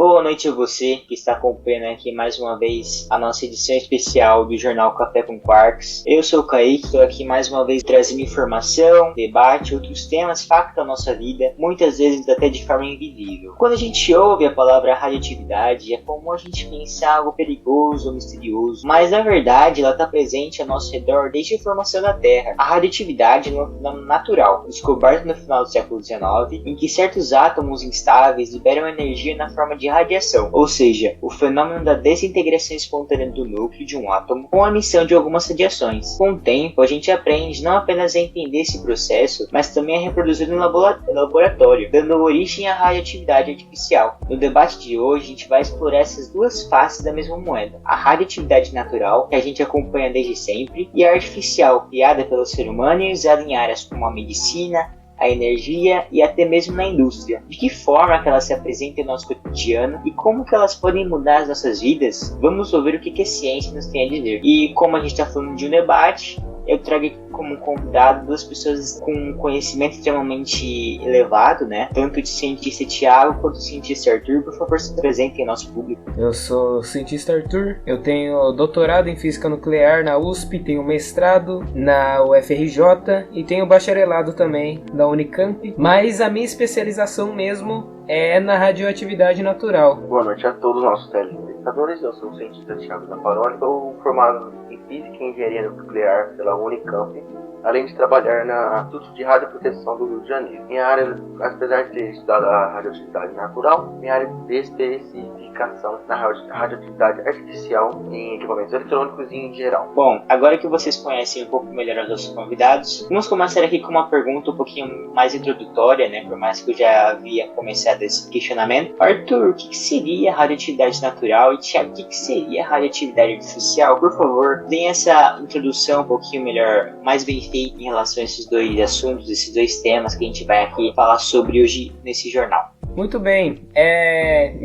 Boa noite a você que está acompanhando aqui mais uma vez a nossa edição especial do Jornal Café com Quarks. Eu sou o Kaique, estou aqui mais uma vez trazendo informação, debate, outros temas que impactam a nossa vida, muitas vezes até de forma invisível. Quando a gente ouve a palavra radioatividade, é comum a gente pensar algo perigoso ou misterioso, mas na verdade ela está presente ao nosso redor desde a formação da Terra. A radioatividade é um fenômeno natural, descoberto no final do século XIX, em que certos átomos instáveis liberam energia na forma de radiação, ou seja, o fenômeno da desintegração espontânea do núcleo de um átomo com a emissão de algumas radiações. Com o tempo, a gente aprende não apenas a entender esse processo, mas também a reproduzir no laboratório, dando origem à radioatividade artificial. No debate de hoje, a gente vai explorar essas duas faces da mesma moeda: a radioatividade natural, que a gente acompanha desde sempre, e a artificial, criada pelo ser humano e usada em áreas como a medicina, a energia e até mesmo na indústria. De que forma que elas se apresentam no nosso cotidiano e como que elas podem mudar as nossas vidas? Vamos ouvir o que a ciência nos tem a dizer. E como a gente está falando de um debate, eu trago aqui como convidado duas pessoas com conhecimento extremamente elevado, né? Tanto de cientista Thiago quanto de cientista Arthur. Por favor, se apresentem ao nosso público. Eu sou o cientista Arthur, eu tenho doutorado em Física Nuclear na USP, tenho mestrado na UFRJ e tenho bacharelado também na Unicamp, mas a minha especialização mesmo é na radioatividade natural. Boa noite a todos os nossos telespectadores, eu sou o cientista Thiago Zamparoni, sou formado em Física e Engenharia Nuclear pela Unicamp, além de trabalhar na Instituto de Radioproteção do Rio de Janeiro. Minha área, apesar de ter estudado a radioatividade natural, minha área de especificação na radioatividade artificial em equipamentos eletrônicos e em geral. Bom, agora que vocês conhecem um pouco melhor os nossos convidados, vamos começar aqui com uma pergunta um pouquinho mais introdutória, né? Por mais que eu já havia começado esse questionamento. Arthur, o que seria radioatividade natural? E Thiago, o que seria radioatividade artificial? Por favor, deem essa introdução um pouquinho melhor, mais bem feita em relação a esses dois assuntos, esses dois temas que a gente vai aqui falar sobre hoje nesse jornal. Muito bem,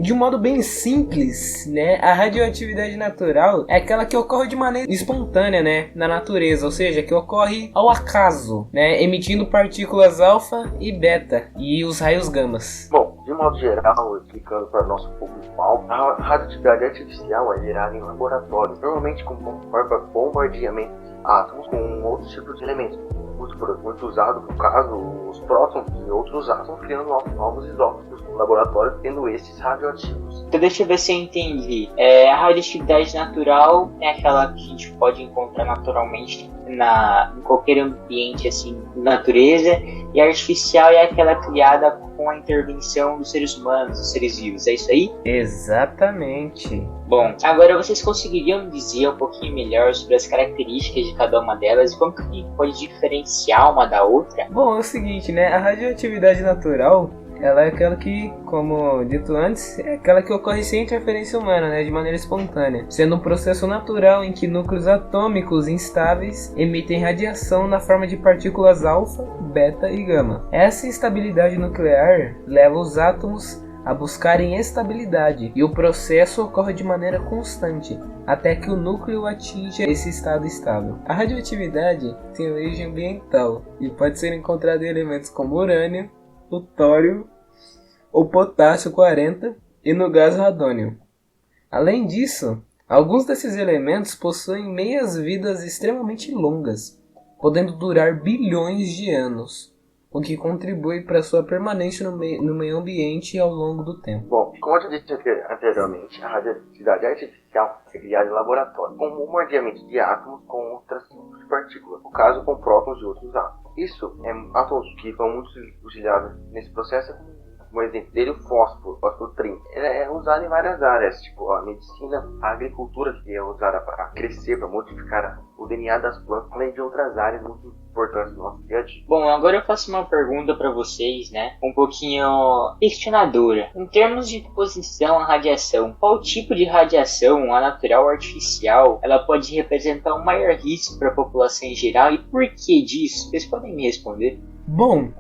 de um modo bem simples, né, a radioatividade natural é aquela que ocorre de maneira espontânea, né, na natureza, ou seja, que ocorre ao acaso, né, emitindo partículas alfa e beta e os raios gamas. Bom, de modo geral, explicando para o nosso público-alvo, a radioatividade artificial é gerada em laboratórios, normalmente com bombardeamento de átomos com outros tipos de elementos. Muito usado, no caso, os prótons e outros átomos, criando novos isótopos no laboratório, tendo esses radioativos. Então deixa eu ver se eu entendi. A radioatividade natural é aquela que a gente pode encontrar naturalmente em qualquer ambiente assim, natureza, e a artificial é aquela criada com a intervenção dos seres humanos, dos seres vivos, é isso aí? Exatamente. Bom, agora vocês conseguiriam dizer um pouquinho melhor sobre as características de cada uma delas e como que pode diferenciar uma da outra? Bom, é o seguinte, né, a radioatividade natural, ela é aquela que, como dito antes, é aquela que ocorre sem interferência humana, né, de maneira espontânea, sendo um processo natural em que núcleos atômicos instáveis emitem radiação na forma de partículas alfa, beta e gama. Essa instabilidade nuclear leva os átomos a buscarem estabilidade, e o processo ocorre de maneira constante, até que o núcleo atinja esse estado estável. A radioatividade tem origem ambiental e pode ser encontrada em elementos como urânio, plutônio ou potássio 40 e no gás radônio. Além disso, alguns desses elementos possuem meias-vidas extremamente longas, podendo durar bilhões de anos, o que contribui para sua permanência no meio ambiente ao longo do tempo. Bom, como eu já disse anteriormente, a radioatividade artificial é criada em laboratório, com um bombardeamento de átomos com outros tipos de partículas, no caso com prótons de outros átomos. Isso é átomos que são muito utilizados nesse processo. Um exemplo dele, o fósforo 30. Ele é usado em várias áreas, tipo a medicina, a agricultura, que é usada para crescer, para modificar o DNA das plantas, além de outras áreas muito importantes do nosso dia a dia. Bom, agora eu faço uma pergunta para vocês, né, um pouquinho questionadora. Em termos de exposição à radiação, qual tipo de radiação, a natural ou artificial, ela pode representar um maior risco para a população em geral e por que disso? Vocês podem me responder? Bom,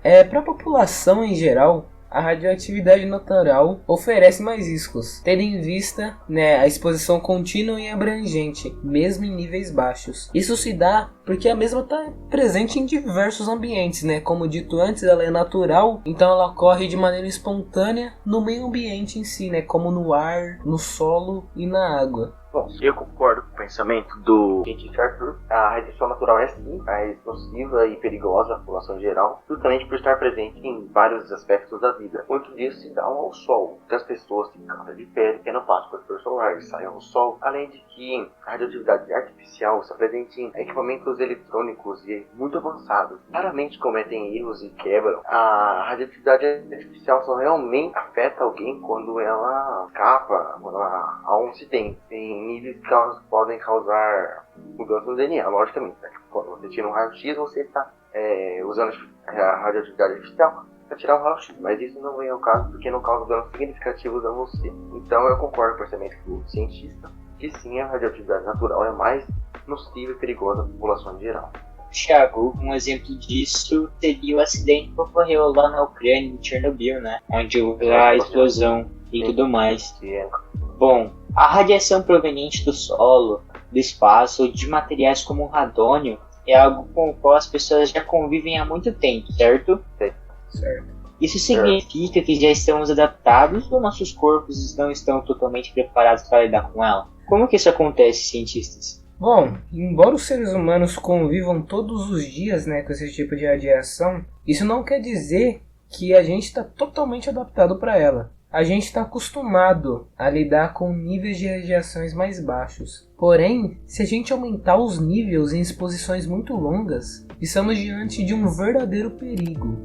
para a população em geral, a radioatividade natural oferece mais riscos, tendo em vista, né, a exposição contínua e abrangente, mesmo em níveis baixos. Isso se dá porque a mesma está presente em diversos ambientes, né? Como dito antes, ela é natural, então ela ocorre de maneira espontânea no meio ambiente em si, né? Como no ar, no solo e na água. Bom, eu concordo com o pensamento do cientista Arthur. A radiação natural é sim mais nociva e perigosa à população em geral, justamente por estar presente em vários aspectos da vida. Muito disso se dá ao sol, que as pessoas têm câncer de pele, que não passam protetor solar e saem ao sol, além de que a radioatividade artificial está presente em equipamentos eletrônicos e muito avançados. Raramente cometem erros e quebram. A radioatividade artificial só realmente afeta alguém quando ela escapa, quando há um acidente. Em níveis que elas podem causar mudança no DNA, logicamente. Né? Quando você tira um raio-x, você está usando a radioatividade artificial para tirar o raio-x, mas isso não vem ao caso porque não causa danos significativos a você. Então eu concordo com o pensamento do cientista que sim, a radioatividade natural é mais nociva e perigosa à população em geral. Thiago, um exemplo disso seria o acidente que ocorreu lá na Ucrânia, em Chernobyl, né? Onde houve a explosão e tudo mais. Bom, a radiação proveniente do solo, do espaço ou de materiais como o radônio é algo com o qual as pessoas já convivem há muito tempo, certo? Certo. Isso significa que já estamos adaptados ou nossos corpos não estão totalmente preparados para lidar com ela? Como que isso acontece, cientistas? Bom, embora os seres humanos convivam todos os dias, né, com esse tipo de radiação, isso não quer dizer que a gente está totalmente adaptado para ela. A gente está acostumado a lidar com níveis de radiações mais baixos. Porém, se a gente aumentar os níveis em exposições muito longas, estamos diante de um verdadeiro perigo,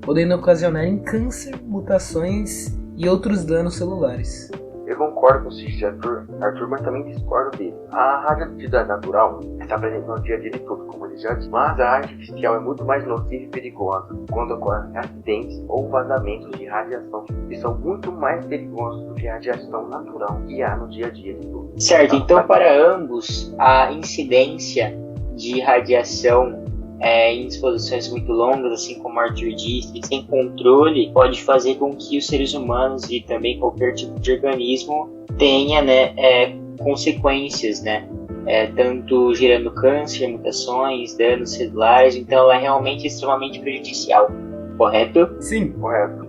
podendo ocasionar em câncer, mutações e outros danos celulares. Eu concordo com o cientista Arthur, mas também discordo dele. A radioatividade natural está presente no dia a dia de tudo, como ele já disse, mas a artificial é muito mais nociva e perigosa quando ocorrem acidentes ou vazamentos de radiação, que são muito mais perigosos do que a radiação natural que há no dia a dia de tudo. Certo, então para ambos, a incidência de radiação em exposições muito longas, assim como o Arthur disse, sem controle, pode fazer com que os seres humanos e também qualquer tipo de organismo tenha, né, consequências, né, tanto gerando câncer, mutações, danos celulares, então ela é realmente extremamente prejudicial, correto? Sim, correto.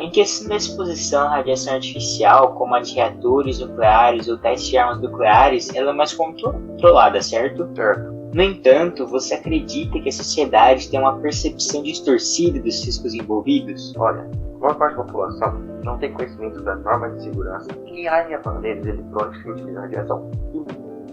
Em questão da exposição à radiação artificial, como a de reatores nucleares ou testes de armas nucleares, ela é mais controlada, certo? Certo. No entanto, você acredita que a sociedade tem uma percepção distorcida dos riscos envolvidos? Olha, a maior parte da população não tem conhecimento das normas de segurança que há em aparelhos eletrônicos que utilizam radiação.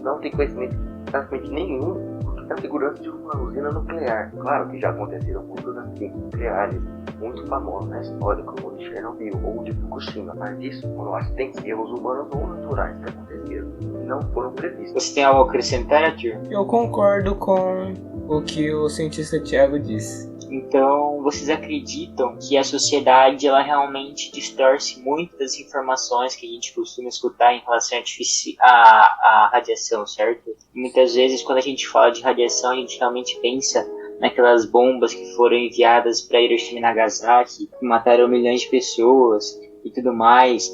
Não tem conhecimento praticamente nenhum da segurança de uma usina nuclear. Claro que já aconteceram muitos acidentes nucleares muito famosos na história, como o de Chernobyl ou o de Fukushima, mas isso foram acidentes de erros humanos ou naturais que aconteceram e não foram previstos. Você tem algo a acrescentar, Arthur? eu concordo com o que o cientista Thiago disse. Então, vocês acreditam que a sociedade ela realmente distorce muito das informações que a gente costuma escutar em relação à radiação, certo? Muitas vezes, quando a gente fala de radiação, a gente realmente pensa naquelas bombas que foram enviadas para Hiroshima e Nagasaki, que mataram milhões de pessoas e tudo mais.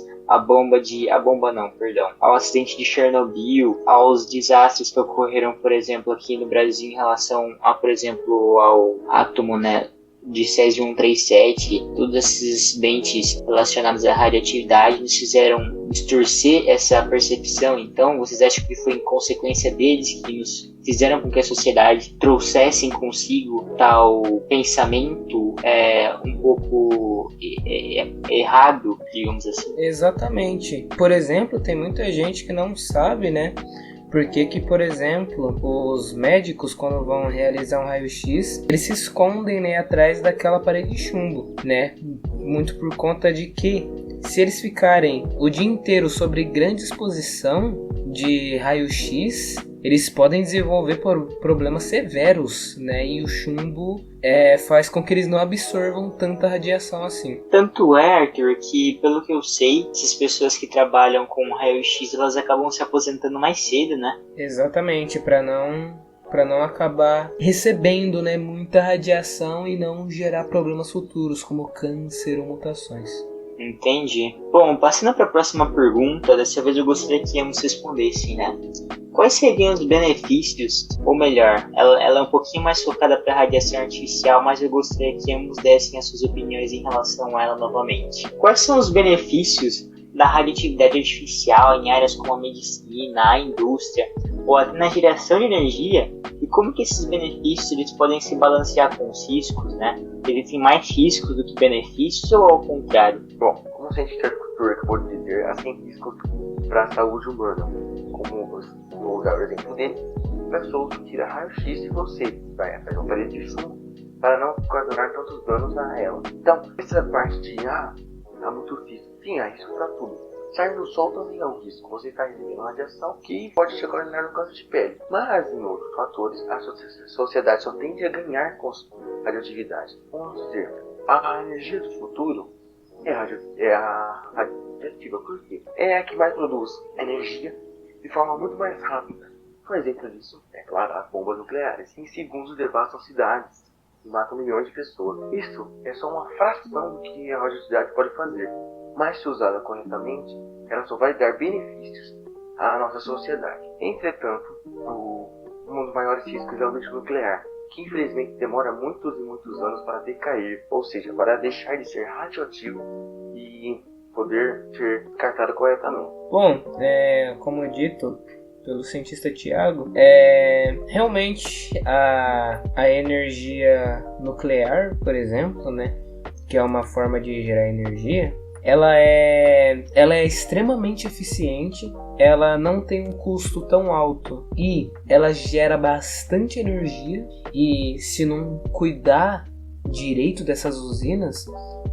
Ao acidente de Chernobyl, aos desastres que ocorreram, por exemplo, aqui no Brasil em relação a, por exemplo, ao átomo, né, de Césio-137, todos esses acidentes relacionados à radioatividade nos fizeram distorcer essa percepção. Então, vocês acham que foi em consequência deles que nos fizeram com que a sociedade trouxessem consigo tal pensamento um pouco errado, digamos assim? Exatamente. Por exemplo, tem muita gente que não sabe, né? Porque por exemplo, os médicos, quando vão realizar um raio-x, eles se escondem, né, atrás daquela parede de chumbo, né? Muito por conta de que, se eles ficarem o dia inteiro sobre grande exposição de raio-x, eles podem desenvolver problemas severos, né? E o chumbo faz com que eles não absorvam tanta radiação assim. Tanto é, Arthur, que pelo que eu sei, essas pessoas que trabalham com raio-x, elas acabam se aposentando mais cedo, né? Exatamente, para não para não acabar recebendo, né, muita radiação e não gerar problemas futuros como câncer ou mutações. Entendi. Bom, passando para a próxima pergunta, dessa vez eu gostaria que ambos respondessem, né? Quais seriam os benefícios, ou melhor, ela é um pouquinho mais focada para a radiação artificial, mas eu gostaria que ambos dessem as suas opiniões em relação a ela novamente. Quais são os benefícios da radioatividade artificial em áreas como a medicina, a indústria, ou até na geração de energia, e como que esses benefícios eles podem se balancear com os riscos, né? Existem mais riscos do que benefícios ou ao contrário? Bom, como cientista de cultura que eu vou dizer, assim, riscos para a saúde humana, como vou dar o exemplo dele, pessoas que tiram raio-x de você, vai fazer um período de chumbo, para não ocasionar tantos danos a ela. Então, essa parte de, há muito risco, sim, há risco para tudo. Sair do sol também é um risco, você está recebendo radiação que pode te ocasionar no câncer de pele. Mas em outros fatores, a sociedade só tende a ganhar com a radioatividade. Vamos dizer, a energia do futuro é a radioativa, por quê? É a que mais produz energia de forma muito mais rápida. Um exemplo disso é, claro, as bombas nucleares. Em segundos devastam cidades e matam milhões de pessoas. Isso é só uma fração do que a radioatividade pode fazer. Mas se usada corretamente, ela só vai dar benefícios à nossa sociedade. Entretanto, um dos maiores riscos é o lixo nuclear, que infelizmente demora muitos e muitos anos para decair, ou seja, para deixar de ser radioativo e poder ser descartado corretamente. Bom, como dito pelo cientista Tiago, realmente a energia nuclear, por exemplo, né, que é uma forma de gerar energia, ela é extremamente eficiente, ela não tem um custo tão alto e ela gera bastante energia, e se não cuidar direito dessas usinas,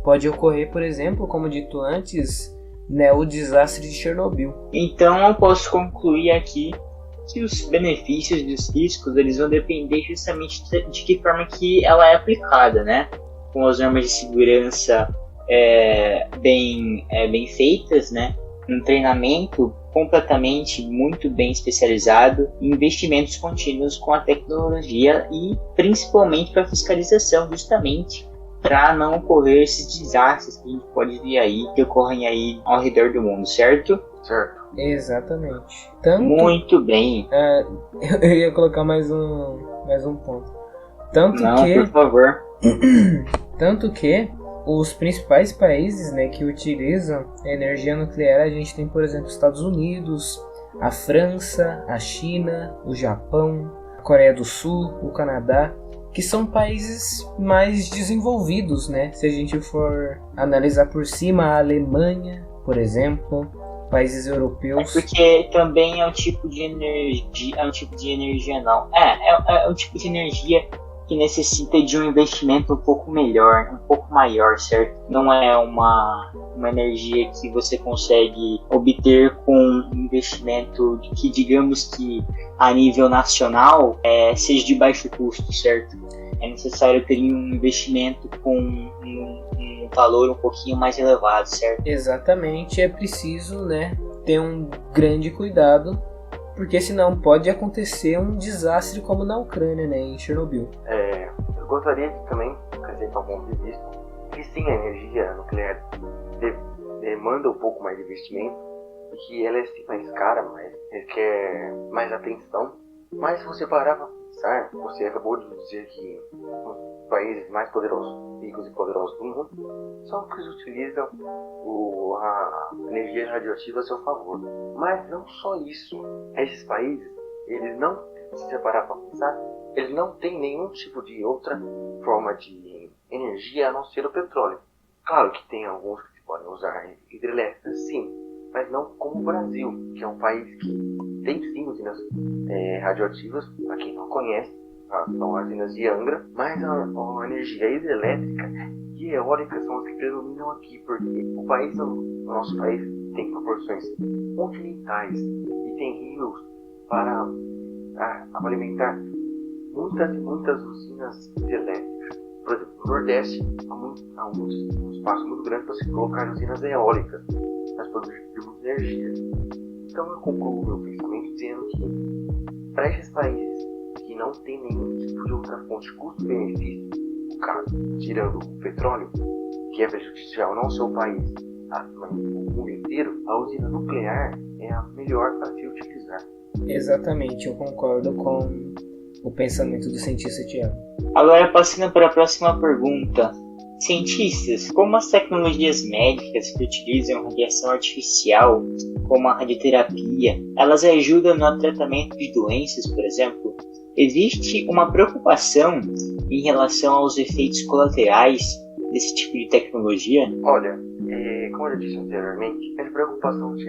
pode ocorrer, por exemplo, como dito antes, né, o desastre de Chernobyl. Então eu posso concluir aqui que os benefícios e os riscos eles vão depender justamente de que forma que ela é aplicada, né? Com as normas de segurança bem feitas, né? Um treinamento completamente muito bem especializado, investimentos contínuos com a tecnologia e principalmente para fiscalização, justamente para não ocorrer esses desastres que a gente pode ver aí, que ocorrem aí ao redor do mundo, certo? Certo. Exatamente. Muito bem. Eu ia colocar mais um ponto. Por favor. Tanto que os principais países, né, que utilizam a energia nuclear, a gente tem, por exemplo, os Estados Unidos, a França, a China, o Japão, a Coreia do Sul, o Canadá, que são países mais desenvolvidos, né? Se a gente for analisar por cima, a Alemanha, por exemplo, países europeus. Porque também é um tipo de energia, é um tipo de energia que necessita de um investimento um pouco melhor, um pouco maior, certo? Não é uma energia que você consegue obter com um investimento que, digamos que a nível nacional, seja de baixo custo, certo? É necessário ter um investimento com um valor um pouquinho mais elevado, certo? Exatamente, é preciso, né, ter um grande cuidado, porque senão pode acontecer um desastre como na Ucrânia, né, em Chernobyl. Eu gostaria de também acrescentar um ponto de vista que sim, a energia nuclear demanda um pouco mais de investimento, porque ela é sim mais cara, mas requer mais atenção. Mas se você parar para pensar, você acabou de dizer que os países mais poderosos, ricos e poderosos do mundo são os que utilizam a energia radioativa a seu favor. Mas não só isso. Esses países, eles não, se você parar para pensar, eles não têm nenhum tipo de outra forma de energia a não ser o petróleo. Claro que tem alguns que podem usar hidrelétricas, sim, mas não como o Brasil, que é um país que tem sim usinas radioativas, para quem não conhece, são as usinas de Angra, mas a energia hidrelétrica e eólica são as que predominam aqui, porque o nosso país tem proporções continentais e tem rios para alimentar muitas e muitas usinas hidrelétricas. Por exemplo, no Nordeste há um espaço muito grande para se colocar usinas eólicas, nós produzimos energia. Então eu concluo meu pensamento dizendo que para esses países que não tem nenhum tipo de outra fonte custo-benefício, no caso, tirando o petróleo, que é prejudicial não só ao país, mas o mundo inteiro, a usina nuclear é a melhor para se utilizar. Exatamente, eu concordo com o pensamento do cientista Tiago. Agora, passando para a próxima pergunta. Cientistas, como as tecnologias médicas que utilizam radiação artificial, como a radioterapia, elas ajudam no tratamento de doenças, por exemplo? Existe uma preocupação em relação aos efeitos colaterais desse tipo de tecnologia? Olha, como eu disse anteriormente, essa preocupação de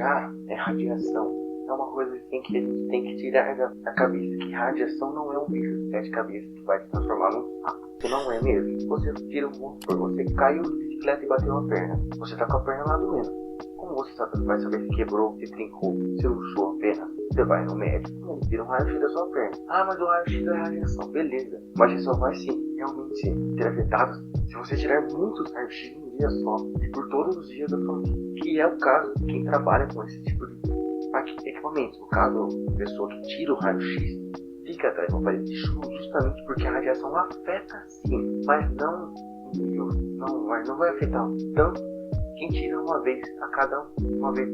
radiação é uma coisa assim que a gente tem que tirar da cabeça, que radiação não é um bicho de 7 cabeças que vai se transformar num sapo. Isso não é mesmo. Você tira um monte por você caiu de bicicleta e bateu a perna. Você tá com a perna lá doendo. Como você vai saber se quebrou, se trincou, se luxou a perna? Você vai no médico, ele tira um raio-x da sua perna. Ah, mas o raio-x é radiação, beleza. Mas ele só vai realmente ser afetado se você tirar muitos raios-x num dia só e por todos os dias da sua vida. Que é o caso de quem trabalha com esse tipo de equipamentos. No caso, a pessoa que tira o raio-x fica atrás de uma parede justamente porque a radiação afeta sim, mas não vai afetar tanto quem tira uma vez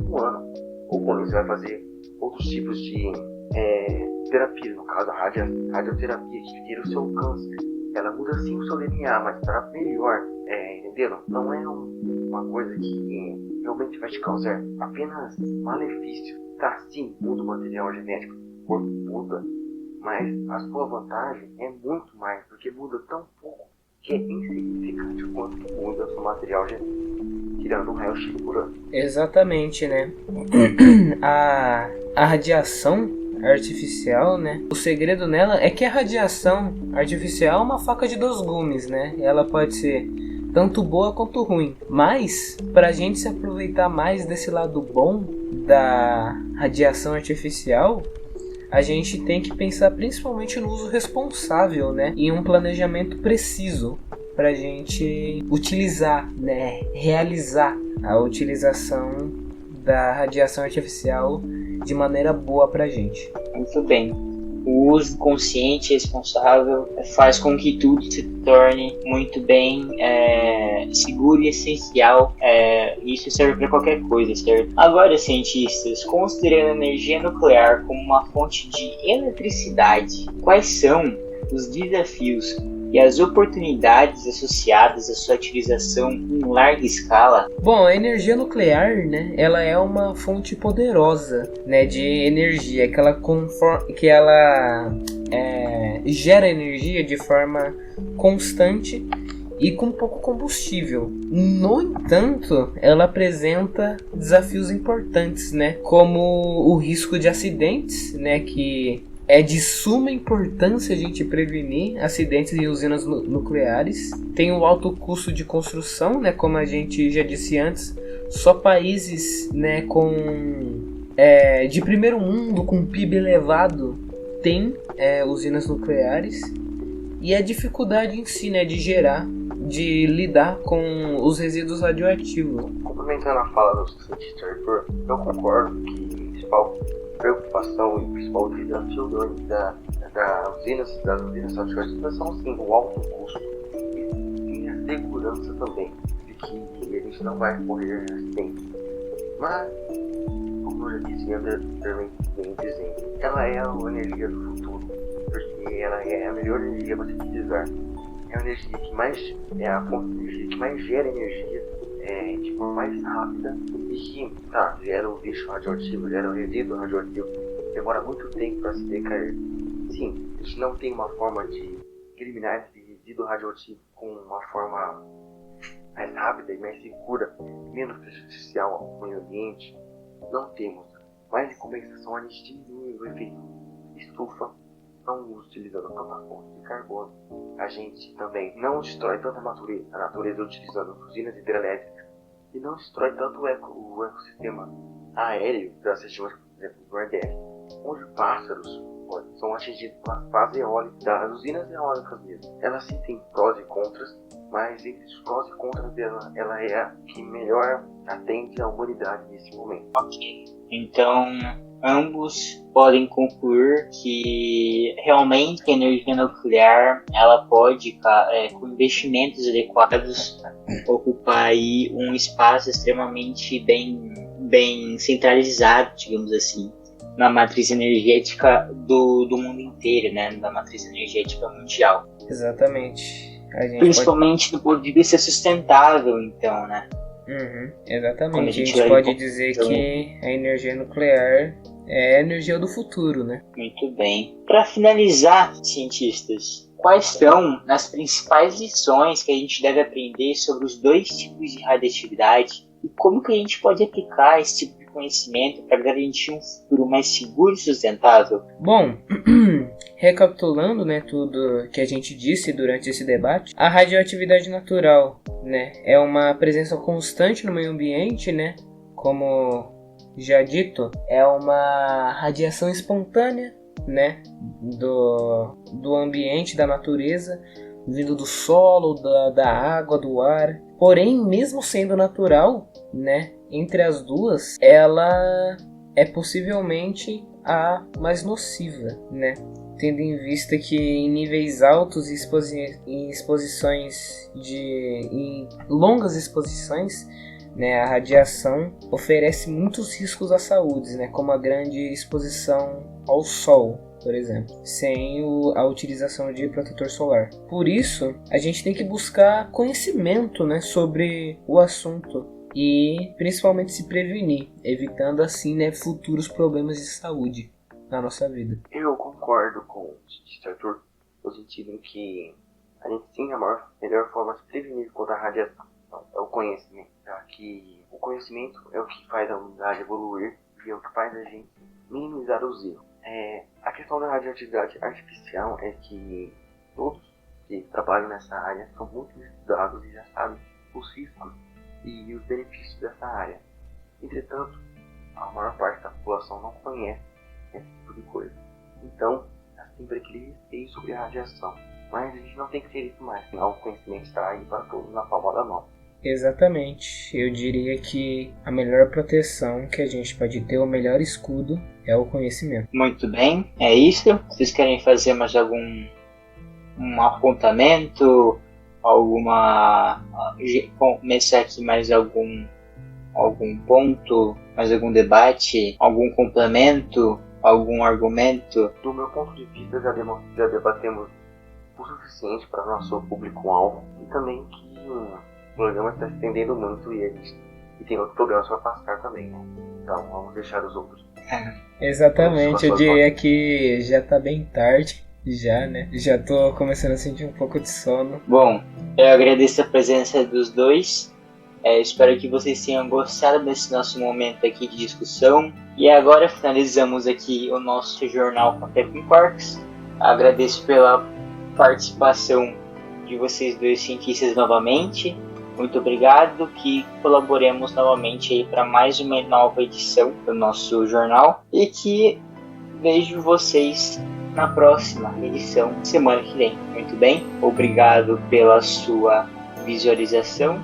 no ano, ou quando você vai fazer outros tipos de terapia, no caso a radioterapia que tira o seu câncer. Ela muda sim o seu DNA, mas para melhor, entenderam? Não é uma coisa que realmente vai te causar apenas malefício. Tá, sim, muda o material genético, o corpo muda, mas a sua vantagem é muito mais, porque muda tão pouco que é insignificante o quanto muda o seu material genético, tirando um raio-x por ano. Exatamente, né? A radiação artificial, né? O segredo nela é que a radiação artificial é uma faca de dois gumes, né? Ela pode ser tanto boa quanto ruim. Mas, para a gente se aproveitar mais desse lado bom da radiação artificial, a gente tem que pensar principalmente no uso responsável, né? E um planejamento preciso para a gente utilizar, né? Realizar a utilização da radiação artificial de maneira boa para a gente. Muito bem. O uso consciente e responsável faz com que tudo se torne muito bem seguro e essencial. Isso serve para qualquer coisa, certo? Agora, cientistas, considerando a energia nuclear como uma fonte de eletricidade, quais são os desafios e as oportunidades associadas à sua utilização em larga escala? Bom, a energia nuclear, né, ela é uma fonte poderosa, né, de energia que ela gera energia de forma constante e com pouco combustível. No entanto, ela apresenta desafios importantes, né, como o risco de acidentes, né, que é de suma importância a gente prevenir acidentes em usinas nucleares. Tem o alto custo de construção, né, como a gente já disse antes. Só países, né, de primeiro mundo, com PIB elevado, tem usinas nucleares. E a dificuldade em si, né, de lidar com os resíduos radioativos. Complementando a fala do cientista Arthur, eu concordo que a principal preocupação e o principal desafio das usinas radioativas são sim o alto custo e a segurança também de que a gente não vai correr acidentes. Mas, como eu já disse anteriormente, dizendo, ela é a energia do futuro, porque ela é a melhor energia para se utilizar. É a energia que mais a fonte de energia que mais gera energia de forma mais rápida e que gera o lixo radioativo, gera o resíduo radioativo. Demora muito tempo para se decair. Sim, a gente não tem uma forma de eliminar esse resíduo radioativo com uma forma mais rápida e mais segura, menos prejudicial ao meio ambiente. Não temos. Mas em compensação a gente diminui o efeito estufa, não utilizando tanta fonte de carbono. A gente também não destrói tanta a natureza utilizando usinas hidrelétricas e não destrói tanto o ecossistema aéreo das regiões, por exemplo, do Nordeste, onde pássaros são atingidos pela fase eólica das usinas eólicas mesmo. Ela sim tem prós e contras, mas entre os prós e contras dela, ela é a que melhor atende à humanidade nesse momento. Ok. Então, ambos podem concluir que realmente a energia nuclear ela pode, com investimentos adequados, ocupar aí um espaço extremamente bem centralizado, digamos assim, na matriz energética do mundo inteiro, né? Da matriz energética mundial. Exatamente. Principalmente do ponto de vista sustentável, então, né? Exatamente. A gente pode dizer que a energia nuclear é a energia do futuro, né? Muito bem. Para finalizar, cientistas, quais são as principais lições que a gente deve aprender sobre os dois tipos de radioatividade e como que a gente pode aplicar esse tipo de conhecimento para garantir um futuro mais seguro e sustentável? Bom, recapitulando, né, tudo que a gente disse durante esse debate, a radioatividade natural, né, é uma presença constante no meio ambiente, né, como já dito, é uma radiação espontânea, né, do ambiente, da natureza, vindo do solo, da água, do ar. Porém, mesmo sendo natural, né, entre as duas, ela é possivelmente a mais nociva, né? Tendo em vista que em níveis altos em longas exposições, né, a radiação oferece muitos riscos à saúde, né, como a grande exposição ao sol, por exemplo, sem a utilização de protetor solar. Por isso, a gente tem que buscar conhecimento, né, sobre o assunto e principalmente se prevenir, evitando assim, né, futuros problemas de saúde na nossa vida. Eu concordo com o Arthur, no sentido em que a gente tem a melhor forma de se prevenir contra a radiação é o conhecimento, já que o conhecimento é o que faz a humanidade evoluir e é o que faz a gente minimizar os erros. A questão da radioatividade artificial é que todos que trabalham nessa área são muito estudados e já sabem os riscos e os benefícios dessa área. Entretanto, a maior parte da população não conhece esse tipo de coisa. Então, sempre aquele receio sobre a radiação. Mas a gente não tem que ter isso mais, senão o conhecimento está aí para todos na palma da mão. Exatamente. Eu diria que a melhor proteção que a gente pode ter, o melhor escudo, é o conhecimento. Muito bem, é isso. Vocês querem fazer mais algum apontamento? Começar aqui mais algum ponto, mais algum debate, algum complemento, algum argumento? Do meu ponto de vista, já debatemos o suficiente para o nosso público-alvo e também que o programa está se estendendo muito e tem outros programas para passar também, né? Então vamos deixar os outros. Exatamente, eu diria que já está bem tarde. Já, né? Já tô começando a sentir um pouco de sono. Bom, eu agradeço a presença dos dois. Espero que vocês tenham gostado desse nosso momento aqui de discussão. E agora finalizamos aqui o nosso jornal Café com Quarks. Agradeço pela participação de vocês dois cientistas novamente. Muito obrigado, que colaboremos novamente aí para mais uma nova edição do nosso jornal. E que vejo vocês na próxima edição, semana que vem. Muito bem? Obrigado pela sua visualização